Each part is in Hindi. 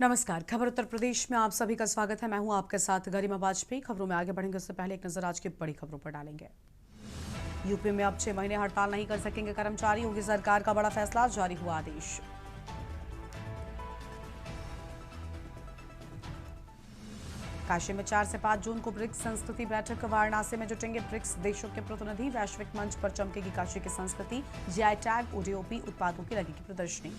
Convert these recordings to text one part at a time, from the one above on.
नमस्कार। खबर उत्तर प्रदेश में आप सभी का स्वागत है। मैं हूं आपके साथ गरिमा वाजपेयी। खबरों में आगे बढ़ेंगे उससे पहले एक नजर आज की बड़ी खबरों पर डालेंगे। यूपी में अब 6 महीने हड़ताल नहीं कर सकेंगे कर्मचारी। योगी सरकार का बड़ा फैसला, जारी हुआ आदेश। काशी में 4 से 5 जून को ब्रिक्स संस्कृति बैठक। वाराणसी में जुटेंगे ब्रिक्स देशों के प्रतिनिधि। वैश्विक मंच पर चमकेगी काशी की संस्कृति। जीआई टैग ओडीओपी उत्पादों की लगेगी प्रदर्शनी।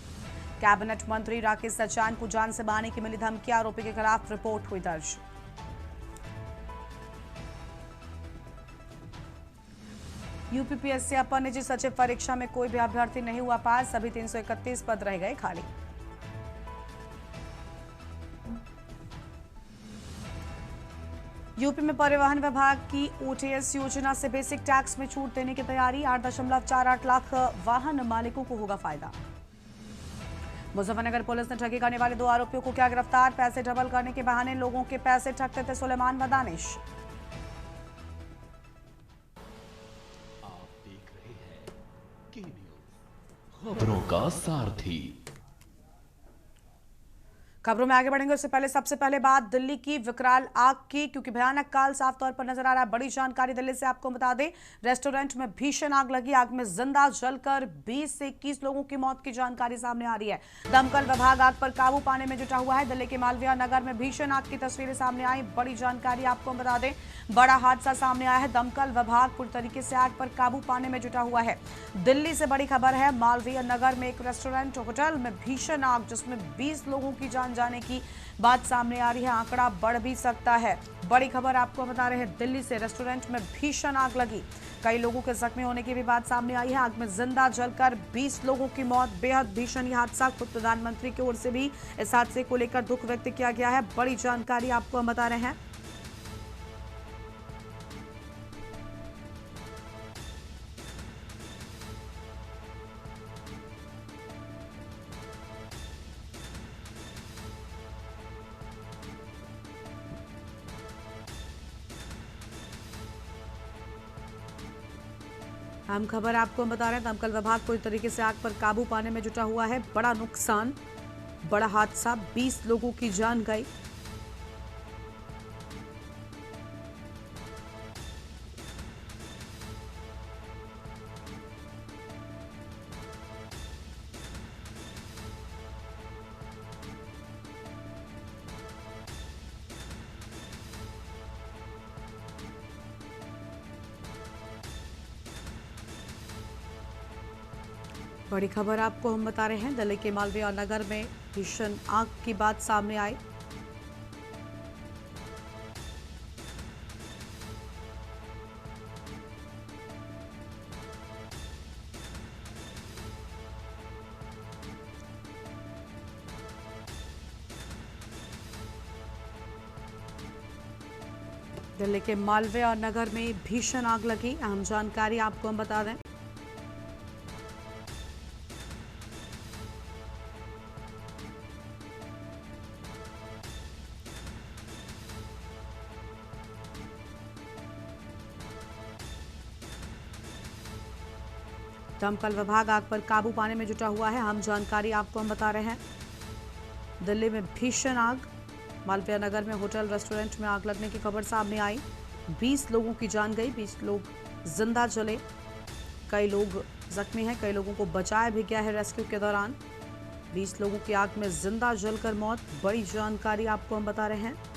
कैबिनेट मंत्री राकेश सचान को जान से मारने की मिली धमकी। आरोपी के खिलाफ रिपोर्ट हुई दर्ज। यूपीपीएससी अपर निजी सचिव परीक्षा में कोई भी अभ्यर्थी नहीं हुआ पास। सभी 331 पद रह गए खाली। यूपी में परिवहन विभाग की ओटीएस योजना से बेसिक टैक्स में छूट देने की तैयारी। 8.48 लाख वाहन मालिकों को होगा फायदा। मुजफ्फरनगर पुलिस ने ठगी करने वाले 2 आरोपियों को किया गिरफ्तार। पैसे डबल करने के बहाने लोगों के पैसे ठगते थे सुलेमान व दानिश। आप देख रहे हैं के न्यूज़, खबरों का सारथी। खबरों में आगे बढ़ेंगे उससे पहले सबसे पहले बात दिल्ली की विकराल आग की, क्योंकि भयानक काल साफ तौर पर नजर आ रहा है। बड़ी जानकारी दिल्ली से आपको बता दें, रेस्टोरेंट में भीषण आग लगी। आग में जिंदा जलकर 20 से 21 लोगों की मौत की जानकारी सामने आ रही है। दमकल विभाग आग पर काबू पाने में जुटा हुआ है। दिल्ली के मालवीय नगर में भीषण आग की तस्वीरें सामने आई। बड़ी जानकारी आपको बता दें, बड़ा हादसा सामने आया है। दमकल विभाग पूरी तरीके से आग पर काबू पाने में जुटा हुआ है। दिल्ली से बड़ी खबर है, मालवीय नगर में एक रेस्टोरेंट होटल में भीषण आग, जिसमें 20 लोगों की जान जाने की बात सामने आ रही है। आंकड़ा बढ़ भी सकता है। बड़ी खबर आपको बता रहे हैं, दिल्ली से रेस्टोरेंट में भीषण आग लगी। कई लोगों के जख्मी होने की भी बात सामने आई है। आग में जिंदा जलकर 20 लोगों की मौत। बेहद भीषण यह हादसा। खुद प्रधानमंत्री की ओर से भी इस हादसे को लेकर दुख व्यक्त किया गया है। बड़ी जानकारी आपको हम बता रहे हैं। हम खबर आपको बता रहे हैं, दमकल विभाग पूरी तरीके से आग पर काबू पाने में जुटा हुआ है। बड़ा नुकसान, बड़ा हादसा, 20 लोगों की जान गई। बड़ी खबर आपको हम बता रहे हैं, दिल्ली के मालवीय नगर में भीषण आग की बात सामने आई। दिल्ली के मालवीय नगर में भीषण आग लगी। अहम जानकारी आपको हम बता दें, दमकल विभाग आग पर काबू पाने में जुटा हुआ है। हम जानकारी आपको हम बता रहे हैं, दिल्ली में भीषण आग। मालवीय नगर में होटल रेस्टोरेंट में आग लगने की खबर सामने आई। 20 लोगों की जान गई, 20 लोग जिंदा जले, कई लोग जख्मी हैं, कई लोगों को बचाया भी गया है रेस्क्यू के दौरान। 20 लोगों की आग में जिंदा जलकर मौत। बड़ी जानकारी आपको हम बता रहे हैं।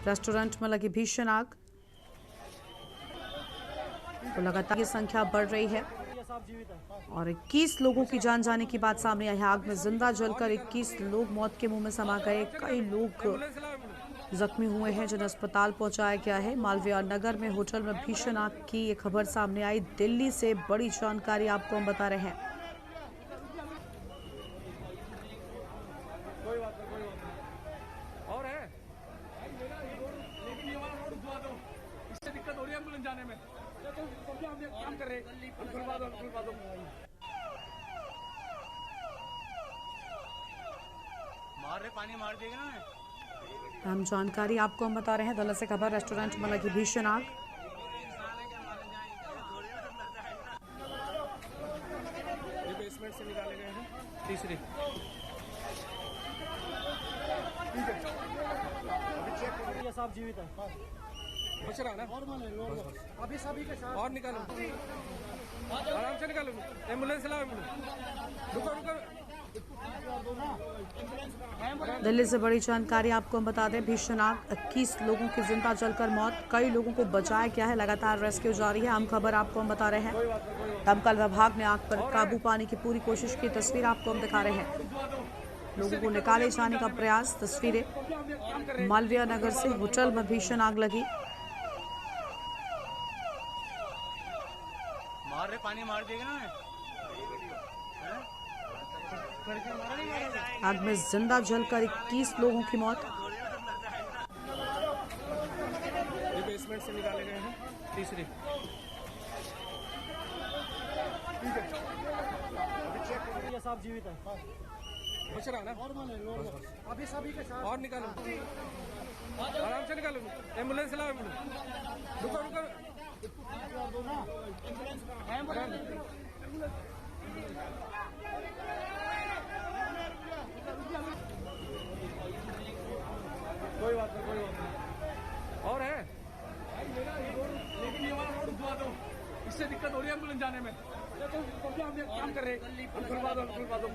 रेस्टोरेंट में लगी भीषण आग, तो लगातार ये संख्या बढ़ रही है और 21 लोगों की जान जाने की बात सामने आई है। आग में जिंदा जलकर 21 लोग मौत के मुंह में समा गए। कई लोग जख्मी हुए हैं, जिन्हें अस्पताल पहुंचाया गया है। मालवीय नगर में होटल में भीषण आग की ये खबर सामने आई। दिल्ली से बड़ी जानकारी आपको हम बता रहे हैं। जाने में तो क्या हम काम कर रहे हैं, खुलवा दो। मार मार पानी मार देगा ना। हम जानकारी आपको हम बता रहे हैं। दिल्ली से खबर, रेस्टोरेंट में लगी भीषण आग। ये बेसमेंट से निकाले गए हैं तीसरी। ये सब जीवित है, बच रहा ना अभी सभी के साथ। और निकालो, आराम से निकालो, एम्बुलेंस लाओ, एम्बुलेंस। रुको रुको। दिल्ली से बड़ी जानकारी आपको हम बता दें। भीषण आग, 21 लोगों की जिंदा जलकर मौत, कई लोगों को बचाया गया है। लगातार रेस्क्यू जारी है। हम खबर आपको हम बता रहे हैं। दमकल विभाग ने आग पर काबू पाने की पूरी कोशिश की। तस्वीर आपको हम दिखा रहे हैं। लोगों को निकाले जाने का प्रयास। तस्वीरें मालवीय नगर से होटल में भीषण आग लगी। मार पानी मार देगा ना। आग में जिंदा जलकर 21 लोगों की मौत। ये बेसमेंट से निकाले गए हैं तीसरी। ये सब जीवित है, बच रहा ना अभी सभी के साथ। और निकालो, आराम से निकालो, एम्बुलेंस लाओ, एम्बुलेंस। रुको रुको। कोई बात नहीं, कोई बात नहीं। और है लेकिन ये वाला रोड खुलवा दो, इससे दिक्कत हो रही है एम्बुलेंस जाने में। तो क्या हम काम कर रहे हैं, खुलवा दो, खुलवा दो।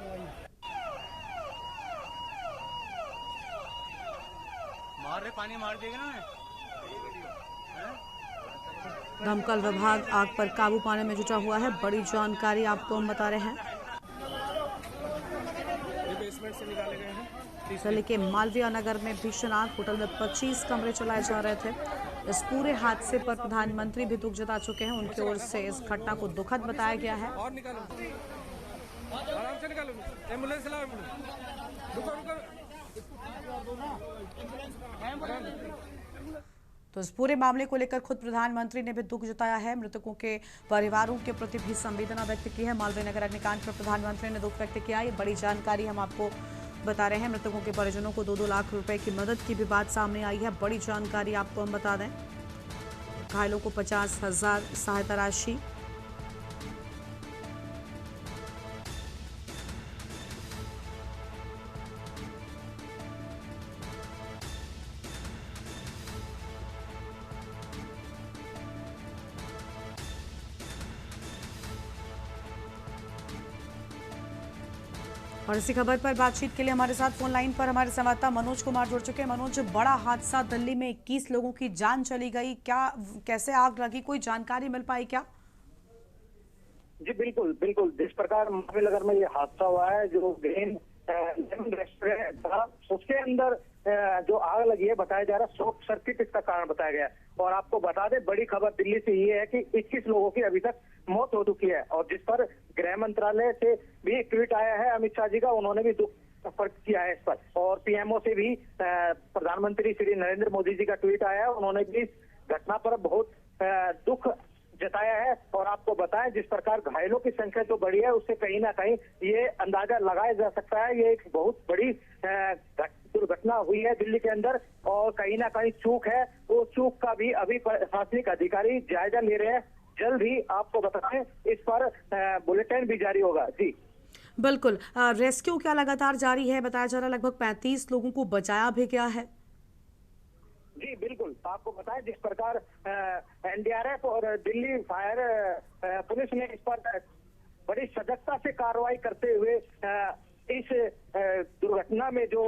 मार पानी मार देगा ना। दमकल विभाग आग पर काबू पाने में जुटा हुआ है। बड़ी जानकारी आपको हम बता रहे हैं। ये बेसमेंट से निकाले गए हैं। दिल्ली के मालवीय नगर में भीषण आग, होटल में 25 कमरे चलाए जा रहे थे। इस पूरे हादसे पर प्रधानमंत्री भी दुख जता चुके हैं। उनकी ओर से इस घटना को दुखद बताया गया है। और निकालो, आराम से निकालो, एम्बुलेंस लाओ, एम्बुलेंस। रुको रुको। तो इस पूरे मामले को लेकर खुद प्रधानमंत्री ने भी दुख जताया है। मृतकों के परिवारों के प्रति भी संवेदना व्यक्त की है। मालवीय नगर अग्निकांड पर प्रधानमंत्री ने दुख व्यक्त किया। ये बड़ी जानकारी हम आपको बता रहे हैं। मृतकों के परिजनों को 2-2 लाख रुपए की मदद की भी बात सामने आई है। बड़ी जानकारी आपको हम बता दें। घायलों को 50,000 सहायता राशि। और इसी खबर पर बातचीत के लिए हमारे साथ फोन लाइन पर हमारे संवाददाता मनोज कुमार जुड़ चुके हैं। मनोज, बड़ा हादसा, दिल्ली में 21 लोगों की जान चली गई, क्या कैसे आग लगी, कोई जानकारी मिल पाई क्या? जी बिल्कुल बिल्कुल। जिस प्रकार मालवीय नगर में ये हादसा हुआ है, जो ग्रीन रेस्टोरेंट था उसके अंदर जो आग लगी है, बताया जा रहा है शॉर्ट सर्किट इसका कारण बताया गया। और आपको बता दें, बड़ी खबर दिल्ली से ये है कि 21 लोगों की अभी तक मौत हो चुकी है। और जिस पर गृह मंत्रालय से भी एक ट्वीट आया है अमित शाह जी का, उन्होंने भी दुख व्यक्त किया है इस पर। और पीएमओ से भी प्रधानमंत्री श्री नरेंद्र मोदी जी का ट्वीट आया है, उन्होंने भी इस घटना पर बहुत दुख जताया है। और आपको बताएं, जिस प्रकार घायलों की संख्या जो बढ़ी है, उससे कहीं ना कहीं ये अंदाजा लगाया जा सकता है ये एक बहुत बड़ी दुर्घटना हुई है दिल्ली के अंदर। और कहीं ना कहीं चूक है, वो चूक का भी अभी प्रशासनिक अधिकारी जायजा ले रहे हैं। जल्द ही आपको बताएं इस पर बुलेटिन भी जारी होगा। जी बिल्कुल। रेस्क्यू क्या लगातार जारी है? बताया जा रहा है लगभग 35 लोगों को बचाया भी गया है। जी बिल्कुल। आपको बताएं, जिस प्रकार एनडीआरएफ और दिल्ली फायर पुलिस ने इस पर बड़ी सजगता से कार्रवाई करते हुए इस दुर्घटना में जो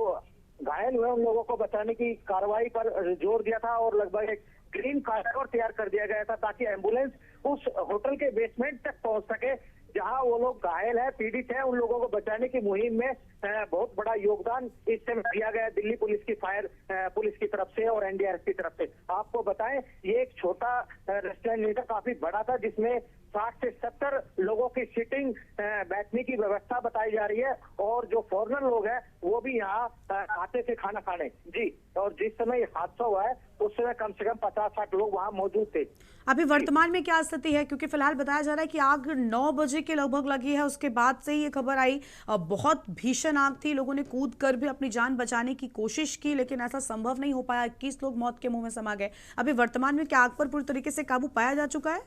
घायल हुए उन लोगों को बचाने की कार्रवाई पर जोर दिया था। और लगभग एक ग्रीन कॉरिडोर तैयार कर दिया गया था ताकि एम्बुलेंस उस होटल के बेसमेंट तक पहुंच सके जहां वो लोग घायल है, पीड़ित है। उन लोगों को बचाने की मुहिम में बहुत बड़ा योगदान इस समय दिया गया दिल्ली पुलिस की, फायर पुलिस की तरफ से और एनडीआरएफ की तरफ से। आपको बताएं, ये एक छोटा रेस्टोरेंट नहीं था, काफी बड़ा था, जिसमें 60 से 70 लोगों की सीटिंग बैठने की व्यवस्था बताई जा रही है और जो फॉरेनर लोग हैं वो भी यहाँ आते थे खाना खाने। जी, और जिस समय हादसा हुआ है उस समय कम से कम 50-60 लोग वहाँ मौजूद थे। अभी वर्तमान में क्या स्थिति है, क्योंकि फिलहाल बताया जा रहा है कि आग 9 बजे के लगभग लगी है, उसके बाद से ही ये खबर आई। बहुत भीषण आग थी, लोगों ने कूद कर भी अपनी जान बचाने की कोशिश की लेकिन ऐसा संभव नहीं हो पाया। 21 लोग मौत के मुंह में समा गए। अभी वर्तमान में क्या आग पर पूरी तरीके से काबू पाया जा चुका है?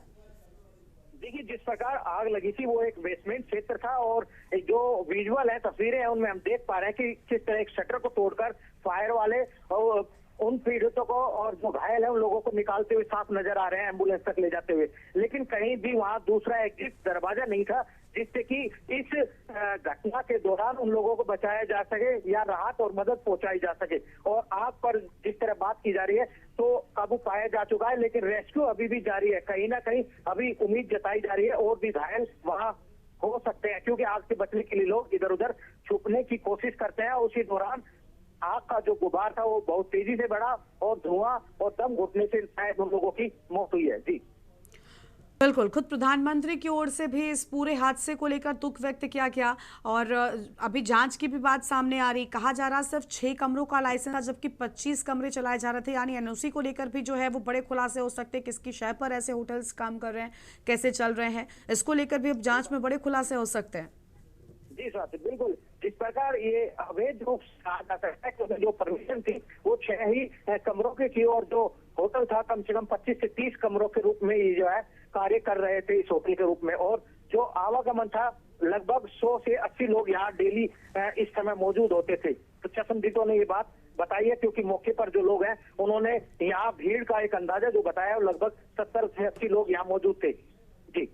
देखिए, जिस प्रकार आग लगी थी वो एक बेसमेंट क्षेत्र था और जो विजुअल है, तस्वीरें हैं, उनमें हम देख पा रहे हैं कि किस तरह एक शटर को तोड़कर फायर वाले और उन पीड़ितों को और जो घायल है उन लोगों को निकालते हुए साफ नजर आ रहे हैं, एम्बुलेंस तक ले जाते हुए। लेकिन कहीं भी वहां दूसरा एग्जिट दरवाजा नहीं था जिससे कि इस घटना के दौरान उन लोगों को बचाया जा सके या राहत और मदद पहुंचाई जा सके। और आग पर जिस तरह बात की जा रही है तो काबू पाया जा चुका है, लेकिन रेस्क्यू अभी भी जारी है। कहीं ना कहीं अभी उम्मीद जताई जा रही है और भी घायल वहां हो सकते हैं, क्योंकि आग से बचने के लिए लोग इधर उधर छुपने की कोशिश करते हैं। उसी दौरान आग का जो गुबार था वो बहुत तेजी से बढ़ा और धुआं और दम घुटने से शायद उन लोगों की मौत हुई है। जी बिल्कुल, खुद प्रधानमंत्री की ओर से भी इस पूरे हादसे को लेकर दुख व्यक्त किया गया और अभी जांच की भी बात सामने आ रही। कहा जा रहा सिर्फ 6 कमरों का लाइसेंस था जबकि 25 कमरे चलाए जा रहे थे, यानी एनओसी को लेकर भी जो है वो बड़े खुलासे हो सकते हैं। किसकी शय पर ऐसे होटल्स काम कर रहे हैं, कैसे चल रहे हैं, इसको लेकर भी अब जांच में बड़े खुलासे हो सकते हैं। जी स्वाति, बिल्कुल। जिस प्रकार ये अवैध रूप से कहा जा सकता है, क्योंकि जो परमिशन थी वो 6 ही कमरों की थी और जो होटल था कम से कम 25 से 30 कमरों के रूप में ये जो है कार्य कर रहे थे इस होटल के रूप में। और जो आवागमन था लगभग 100 से 80 लोग यहाँ डेली इस समय मौजूद होते थे। तो चश्मदीदों ने ये बात बताई है, क्योंकि मौके पर जो लोग हैं उन्होंने यहाँ भीड़ का एक अंदाजा जो बताया, लगभग 70 से 80 लोग यहाँ मौजूद थे। जी,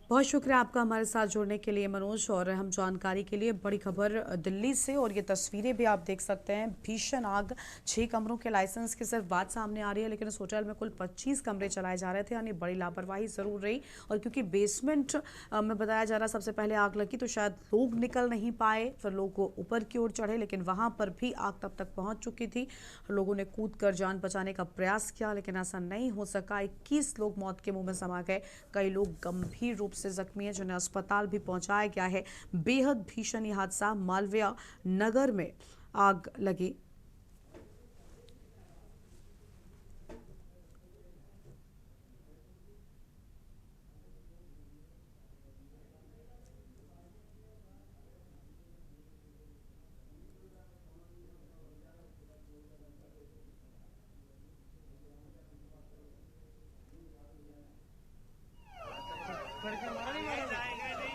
बहुत शुक्रिया आपका हमारे साथ जुड़ने के लिए मनोज। और हम जानकारी के लिए बड़ी खबर दिल्ली से, और ये तस्वीरें भी आप देख सकते हैं। भीषण आग, 6 कमरों के लाइसेंस की सिर्फ बात सामने आ रही है, लेकिन इस होटल में कुल 25 कमरे चलाए जा रहे थे, यानी बड़ी लापरवाही जरूर रही। और क्योंकि बेसमेंट में बताया जा रहा सबसे पहले आग लगी तो शायद लोग निकल नहीं पाए, फिर लोग ऊपर की ओर चढ़े, लेकिन वहां पर भी आग तब तक पहुंच चुकी थी। लोगों ने कूद कर जान बचाने का प्रयास किया लेकिन ऐसा नहीं हो सका। 21 लोग मौत के मुंह में समा गए, कई लोग गंभीर रूप से जख्मी है जिन्हें अस्पताल भी पहुंचाया गया है। बेहद भीषण ये हादसा, मालवीय नगर में आग लगी।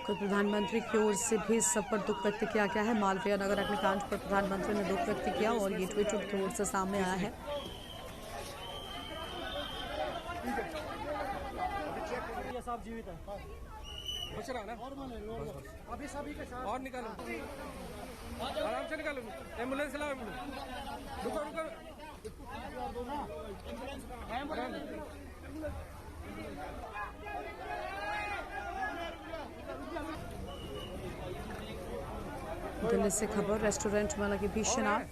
खुद प्रधानमंत्री की ओर से भी इस सब पर दुख व्यक्त किया गया है। मालवीय नगर अग्निकांड पर प्रधानमंत्री ने दुख व्यक्त किया और ये ट्वीट उनकी ओर से सामने आया है। जीवित है, बच रहा ना, अभी सभी के साथ और निकालो, आराम से निकालो, एम्बुलेंस लाओ, एम्बुलेंस रुको रुको, दिल्ली से खबर, रेस्टोरेंट में लगी भीषण आग।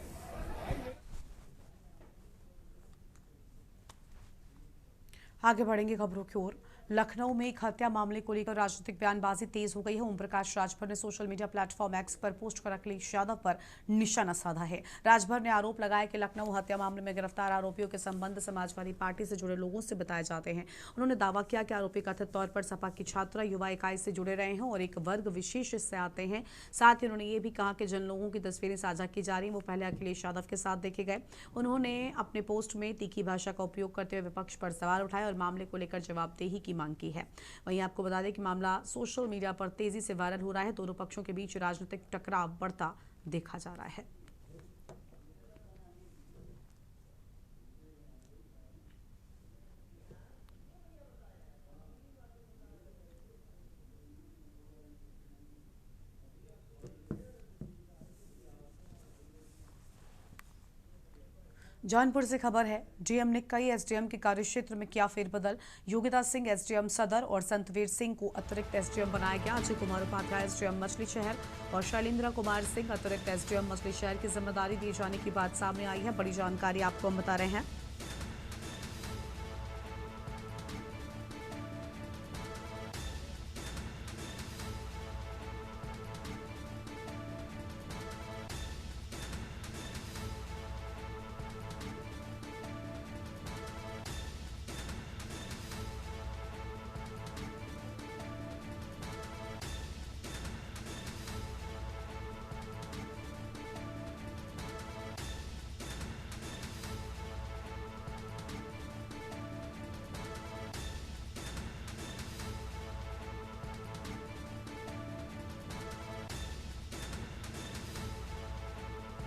आगे बढ़ेंगे खबरों की ओर। लखनऊ में एक हत्या मामले को लेकर राजनीतिक बयानबाजी तेज हो गई है। ओम प्रकाश राजभर ने सोशल मीडिया प्लेटफॉर्म एक्स पर पोस्ट कर अखिलेश यादव पर निशाना साधा है। राजभर ने आरोप लगाया कि लखनऊ हत्या मामले में गिरफ्तार आरोपियों के संबंध समाजवादी पार्टी से जुड़े लोगों से बताए जाते हैं। उन्होंने दावा किया कि आरोपी कथित तौर पर सपा की छात्रा युवा इकाई से जुड़े रहे हैं और एक वर्ग विशेष से आते हैं। साथ ही उन्होंने ये भी कहा कि जिन लोगों की तस्वीरें साझा की जा रही हैं वो पहले अखिलेश यादव के साथ देखे गए। उन्होंने अपने पोस्ट में तीखी भाषा का उपयोग करते हुए विपक्ष पर सवाल उठाए और मामले को लेकर जवाबदेही की मांग की है। वहीं आपको बता दें कि मामला सोशल मीडिया पर तेजी से वायरल हो रहा है। दोनों पक्षों के बीच राजनीतिक टकराव बढ़ता देखा जा रहा है। जौनपुर से खबर है, डीएम ने कई एसडीएम के कार्यक्षेत्र में किया फेरबदल। योगिता सिंह एसडीएम सदर और संतवीर सिंह को अतिरिक्त एसडीएम बनाया गया। अजय कुमार उपाध्याय एसडीएम मछली शहर और शैलेंद्र कुमार सिंह अतिरिक्त एसडीएम मछली शहर की जिम्मेदारी दिए जाने की बात सामने आई है। बड़ी जानकारी आपको हम बता रहे हैं।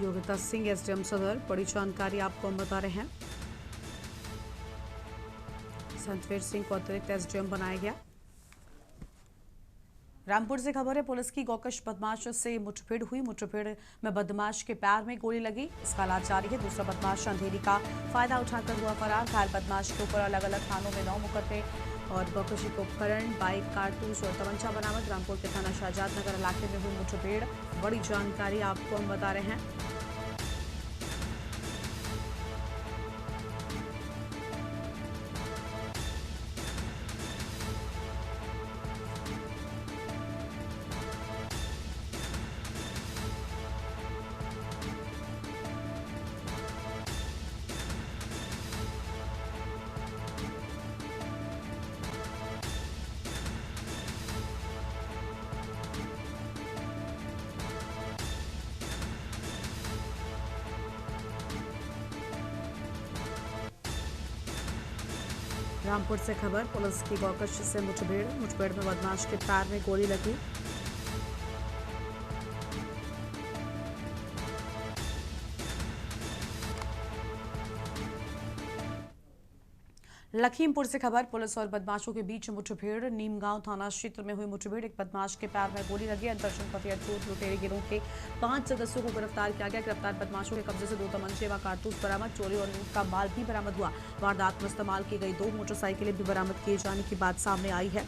योगिता सिंह एसडीएम सदर, बड़ी जानकारी आपको हम बता रहे हैं। संतवीर सिंह को अतिरिक्त एसडीएम बनाया गया। रामपुर से खबर है, पुलिस की गौकश बदमाश से मुठभेड़ हुई। मुठभेड़ में बदमाश के पैर में गोली लगी। इसका इलाज जारी है। दूसरा बदमाश अंधेरी का फायदा उठाकर हुआ फरार। घायल बदमाश के ऊपर अलग अलग थानों में 9 मुकदमे और गौकशी के उपकरण, बाइक, कारतूस और तमंचा बरामद। रामपुर के थाना शाहजाद नगर इलाके में हुई मुठभेड़। बड़ी जानकारी आपको हम बता रहे हैं। रामपुर से खबर, पुलिस की गौकश से मुठभेड़ में बदमाश के पैर में गोली लगी। लखीमपुर से खबर, पुलिस और बदमाशों के बीच मुठभेड़। नीमगांव थाना क्षेत्र में हुई मुठभेड़। एक बदमाश के पैर में गोली लगी। अंतरजनपदीय अटूट लुटेरे गिरोह के 5 सदस्यों को गिरफ्तार किया गया। गिरफ्तार बदमाशों के कब्जे से 2 तमंचे व कारतूस बरामद। चोरी और लूट का माल भी बरामद हुआ। वारदात में इस्तेमाल की गई 2 मोटरसाइकिलें भी बरामद किए जाने की बात सामने आई है।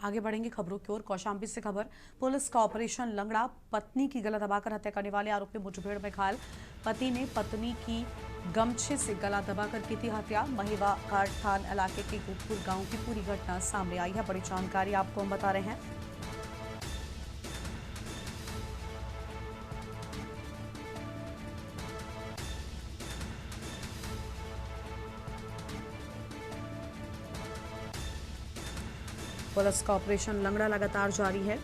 आगे बढ़ेंगे खबरों की ओर। कौशाम्बी से खबर, पुलिस का ऑपरेशन लंगड़ा। पत्नी की गला दबाकर हत्या करने वाले आरोपी मुठभेड़ में घायल। पति ने पत्नी की गमछे से गला दबाकर की थी हत्या। महिवा घाट थान इलाके के गोपुर गांव की पूरी घटना सामने आई है। बड़ी जानकारी आपको हम बता रहे हैं। पुलिस का ऑपरेशन लंगड़ा लगातार जारी है।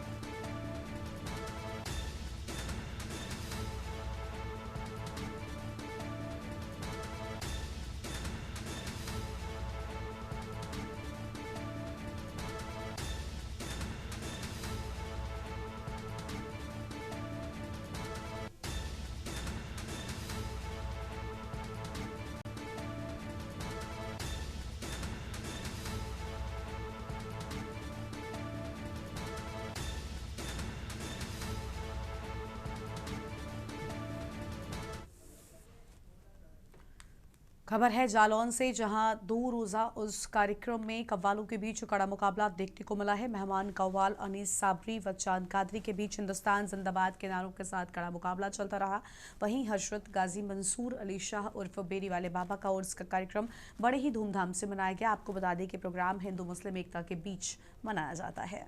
खबर है जालौन से, जहां 2 रोजा उस कार्यक्रम में कव्वालों के बीच कड़ा मुकाबला देखने को मिला है। मेहमान कव्वाल अनीस साबरी व चांद कादरी के बीच हिंदुस्तान जिंदाबाद के नारों के साथ कड़ा मुकाबला चलता रहा। वहीं हजरत गाजी मंसूर अली शाह उर्फ बेरी वाले बाबा का उर्स का कार्यक्रम बड़े ही धूमधाम से मनाया गया। आपको बता दें कि प्रोग्राम हिंदू मुस्लिम एकता के बीच मनाया जाता है।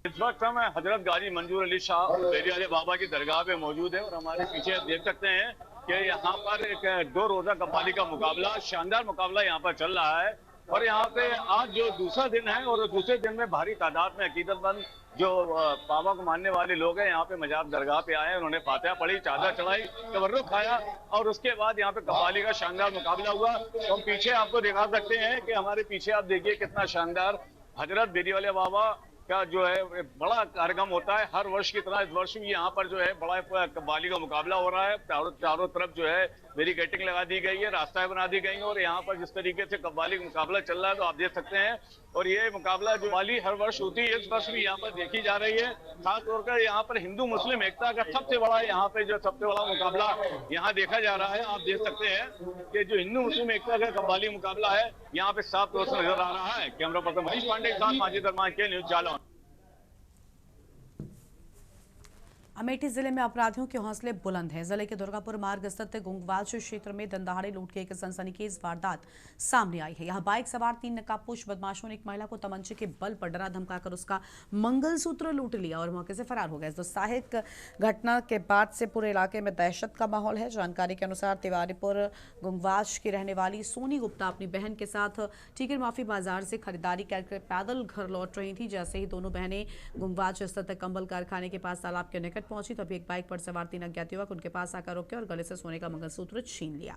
इस वक्त हम हजरत गाजी मंसूर अली शाह बेरी वाले बाबा की दरगाह पे मौजूद है और हमारे पीछे आप देख सकते हैं कि यहाँ पर एक 2 रोजा कव्वाली का मुकाबला, शानदार मुकाबला यहाँ पर चल रहा है। और यहाँ पे आज जो दूसरा दिन है और दूसरे दिन में भारी तादाद में अकीदतमंद जो बाबा को मानने वाले लोग हैं यहाँ पे मजाब दरगाह पे आए। उन्होंने फातिहा पढ़ी, चादर चढ़ाई, तबर्रुक खाया और उसके बाद यहाँ पे कव्वाली का शानदार मुकाबला हुआ। तो हम पीछे आपको दिखा सकते हैं कि हमारे पीछे आप देखिए कितना शानदार हजरत बेरी वाले बाबा का जो है बड़ा कार्यक्रम होता है। हर वर्ष की तरह इस वर्ष भी यहाँ पर जो है बड़ा कव्वाली का मुकाबला हो रहा है। चारों तरफ जो है बैरिकेडिंग लगा दी गई है, रास्ताएं बना दी गई हैं और यहाँ पर जिस तरीके से कव्वाली का मुकाबला चल रहा है तो आप देख सकते हैं। और ये मुकाबला जो कव्वाली हर वर्ष होती है, इस वर्ष भी यहाँ पर देखी जा रही है। खासतौर पर यहाँ पर हिंदू मुस्लिम एकता का सबसे बड़ा मुकाबला यहाँ देखा जा रहा है। आप देख सकते हैं कि जो हिंदू मुस्लिम एकता का कव्वाली मुकाबला है यहाँ पे साफ तौर से नजर आ रहा है। कैमरा पर्सन मनीष पांडे के साथ माजिद अरमान के न्यूज जालौन। अमेठी जिले में अपराधियों के हौसले बुलंद हैं। जिले के दुर्गापुर मार्ग स्थित गुंगवाच क्षेत्र में दंदहाड़े लूट की एक सनसनीखेज वारदात सामने आई है। यहां बाइक सवार 3 नकाबपोश बदमाशों ने एक महिला को तमंचे के बल पर डरा धमकाकर उसका मंगलसूत्र लूट लिया और मौके से फरार हो गए। दुस्साहसिक घटना के बाद से पूरे इलाके में दहशत का माहौल है। जानकारी के अनुसार तिवारीपुर गुंगवाच की रहने वाली सोनी गुप्ता अपनी बहन के साथ टिकर माफी बाजार से खरीदारी करके पैदल घर लौट रही थी। जैसे ही दोनों बहनें गुंगवाच स्थित कंबल कारखाने के पास तालाब के निकट पहुंची तभी एक बाइक पर सवार 3 अज्ञात युवक उनके पास आकर रुके और गले से सोने का मंगलसूत्र छीन लिया।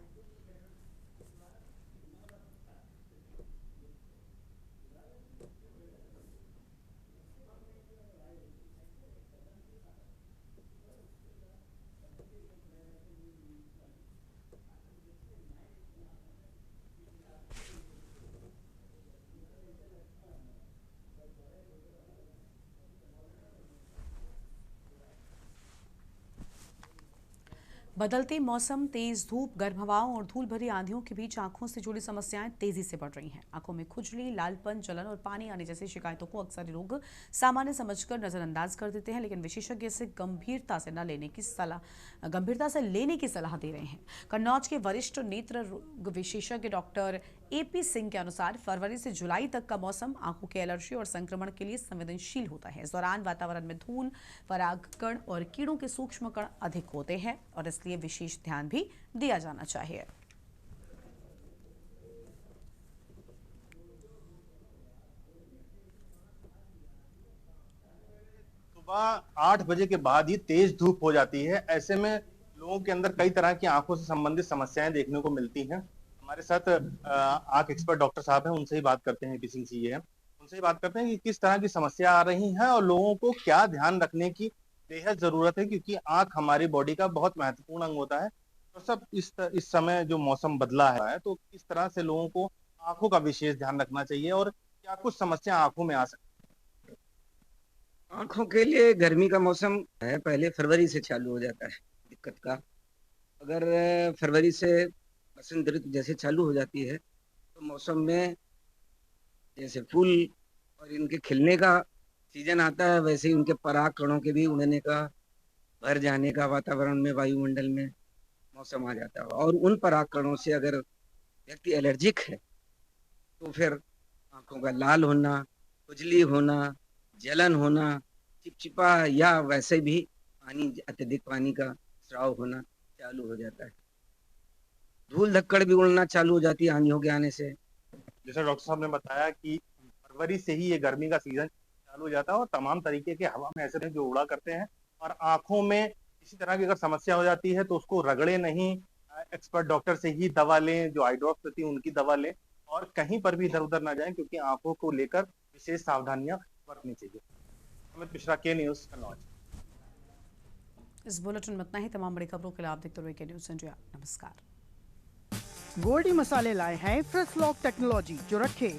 बदलते मौसम, तेज धूप, गर्म हवाओं और धूल भरी आंधियों के बीच आंखों से जुड़ी समस्याएं तेजी से बढ़ रही हैं। आंखों में खुजली, लालपन, जलन और पानी आने जैसी शिकायतों को अक्सर लोग सामान्य समझकर नजरअंदाज कर देते हैं, लेकिन विशेषज्ञ इसे गंभीरता से लेने की सलाह दे रहे हैं। कन्नौज के वरिष्ठ नेत्र रोग विशेषज्ञ डॉक्टर AP सिंह के अनुसार फरवरी से जुलाई तक का मौसम आंखों के एलर्जी और संक्रमण के लिए संवेदनशील होता है। इस दौरान वातावरण में धूल, परागकण और कीड़ों के सूक्ष्म कण अधिक होते हैं और इसलिए विशेष ध्यान भी दिया जाना चाहिए। सुबह 8 बजे के बाद ही तेज धूप हो जाती है। ऐसे में लोगों के अंदर कई तरह की आंखों से संबंधित समस्याएं देखने को मिलती हैं। हमारे साथ आंख एक्सपर्ट डॉक्टर साहब हैं, उनसे ही बात करते हैं, AP सिंह जी है, उनसे ही बात करते हैं कि किस तरह की समस्या आ रही है और लोगों को क्या ध्यान रखने की बेहद जरूरत है, क्योंकि आंख हमारी बॉडी का बहुत महत्वपूर्ण अंग होता है। तो सब इस समय जो मौसम बदला है तो किस तरह से लोगों को आंखों का विशेष ध्यान रखना चाहिए और क्या कुछ समस्या आंखों में आ सकती है। आंखों के लिए गर्मी का मौसम है, पहले फरवरी से चालू हो जाता है दिक्कत का। अगर फरवरी से बसंत ऋतु जैसे चालू हो जाती है तो मौसम में जैसे फूल और इनके खिलने का सीजन आता है, वैसे ही उनके पराग कणों के भी उड़ने का, भर जाने का वातावरण में, वायुमंडल में मौसम आ जाता है। और उन पराग कणों से अगर व्यक्ति एलर्जिक है तो फिर आंखों का लाल होना, खुजली होना, जलन होना, चिपचिपा या वैसे भी अत्यधिक पानी का स्राव होना चालू हो जाता है। धूल धक्कड़ भी उड़ना चालू हो जाती है आंधियों के आने से। जैसा डॉक्टर साहब ने बताया कि फरवरी से ही ये गर्मी का सीजन चालू हो जाता है और तमाम तरीके के हवा में ऐसे जो उड़ा करते हैं और आंखों में इसी तरह की अगर समस्या हो जाती है तो उसको रगड़े नहीं, एक्सपर्ट डॉक्टर से ही दवा लें, जो आई ड्रॉप्स होती है उनकी दवा लें और कहीं पर भी इधर उधर ना जाएं, क्योंकि आंखों को लेकर विशेष सावधानियां बरतनी चाहिए। अमित मिश्रा, के न्यूज, कन्नौज। इस बुलेटिन में इतना ही। तमाम बड़ी खबरों के लिए आप देखते रहिए के न्यूज इंडिया। नमस्कार। गोल्डी मसाले लाए हैं फ्रेश लॉक टेक्नोलॉजी जो रखे